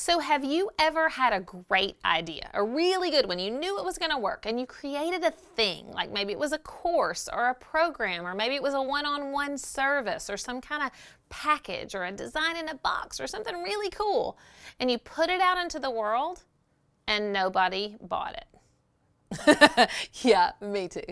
So have you ever had a great idea, a really good one, you knew it was going to work, and you created a thing, like maybe it was a course or a program, or maybe it was a one-on-one service or some kind of package or a design in a box or something really cool, and you put it out into the world and nobody bought it? Yeah, me too.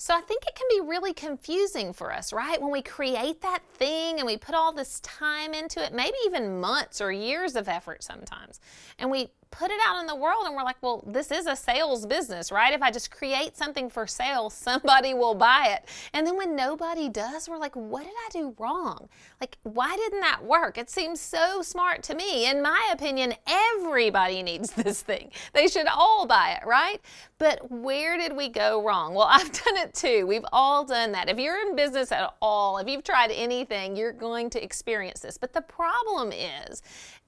So I think it can be really confusing for us, right? When we create that thing and we put all this time into it, maybe even months or years of effort sometimes, and we put it out in the world and we're like, well, this is a sales business, right? If I just create something for sale, somebody will buy it. And then when nobody does, we're like, what did I do wrong? Like, why didn't that work? It seems so smart to me. In my opinion, everybody needs this thing. They should all buy it, right? But where did we go wrong? Well, I've done it too. We've all done that. If you're in business at all, if you've tried anything, you're going to experience this. But the problem is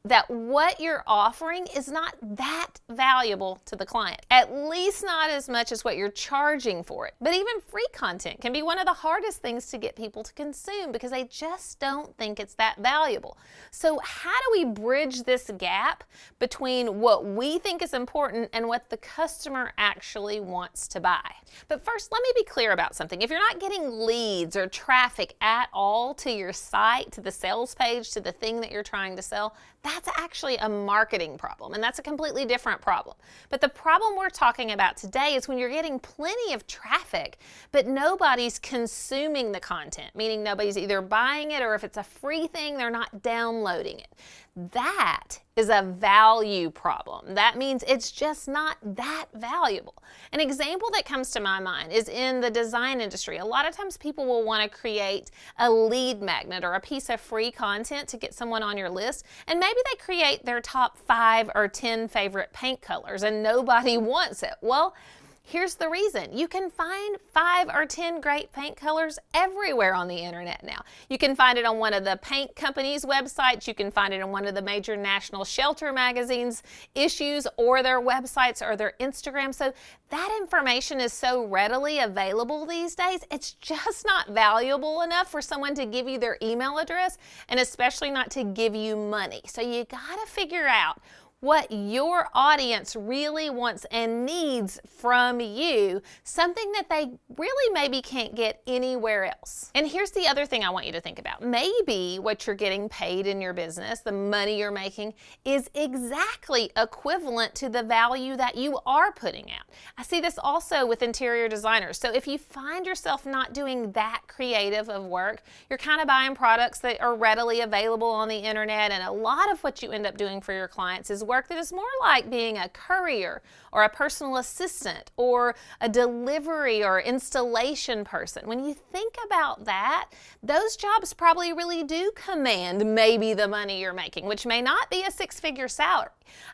that what you're offering is not that valuable to the client, at least not as much as what you're charging for it. But even free content can be one of the hardest things to get people to consume because they just don't think it's that valuable. So how do we bridge this gap between what we think is important and what the customer actually wants to buy? But first, let me be clear about something. If you're not getting leads or traffic at all to your site, to the sales page, to the thing that you're trying to sell, that's actually a marketing problem, and that's a completely different problem. But the problem we're talking about today is when you're getting plenty of traffic, but nobody's consuming the content, meaning nobody's either buying it, or if it's a free thing, they're not downloading it. That is a value problem. That means it's just not that valuable. An example that comes to my mind is in the design industry. A lot of times people will want to create a lead magnet or a piece of free content to get someone on your list, and maybe they create their top 5 or 10 favorite paint colors and nobody wants it. Well, here's the reason. You can find 5 or 10 great paint colors everywhere on the internet now. You can find it on one of the paint companies' websites. You can find it on one of the major national shelter magazines' issues or their websites or their Instagram. So that information is so readily available these days, it's just not valuable enough for someone to give you their email address, and especially not to give you money. So you gotta figure out what your audience really wants and needs from you, something that they really maybe can't get anywhere else. And here's the other thing I want you to think about. Maybe what you're getting paid in your business, the money you're making, is exactly equivalent to the value that you are putting out. I see this also with interior designers. So if you find yourself not doing that creative of work, you're kind of buying products that are readily available on the internet, and a lot of what you end up doing for your clients is work that is more like being a courier or a personal assistant or a delivery or installation person. When you think about that, those jobs probably really do command maybe the money you're making, which may not be a 6-figure salary.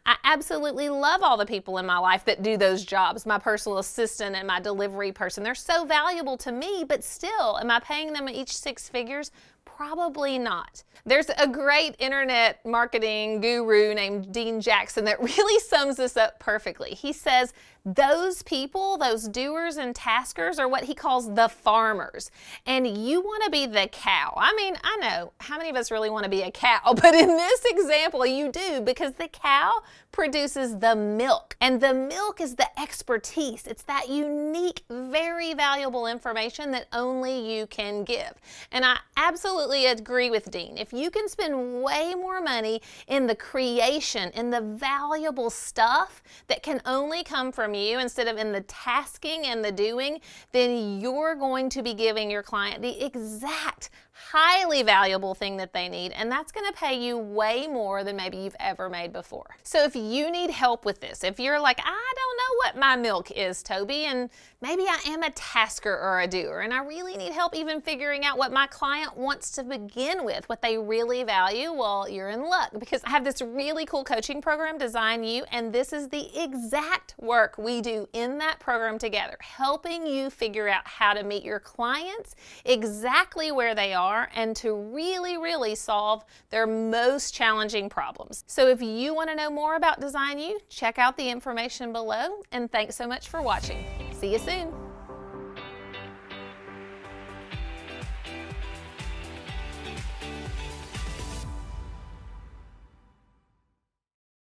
I absolutely love all the people in my life that do those jobs, my personal assistant and my delivery person. They're so valuable to me, but still, am I paying them each 6 figures? Probably not. There's a great internet marketing guru named Dean Jackson that really sums this up perfectly. He says, those people, those doers and taskers, are what he calls the farmers. And you want to be the cow. I mean, I know, how many of us really want to be a cow? But in this example, you do, because the cow produces the milk. And the milk is the expertise. It's that unique, very valuable information that only you can give. And I absolutely agree with Dean. If you can spend way more money in the creation, in the valuable stuff that can only come from you instead of in the tasking and the doing, then you're going to be giving your client the exact highly valuable thing that they need, and that's going to pay you way more than maybe you've ever made before. So if you need help with this, if you're like, I don't know what my milk is, Toby, and maybe I am a tasker or a doer, and I really need help even figuring out what my client wants to begin with, what they really value, well, you're in luck, because I have this really cool coaching program, Design You, and this is the exact work we do in that program together, helping you figure out how to meet your clients exactly where they are are and to really solve their most challenging problems. So if you want to know more about Design U, check out the information below, and thanks so much for watching. See you soon.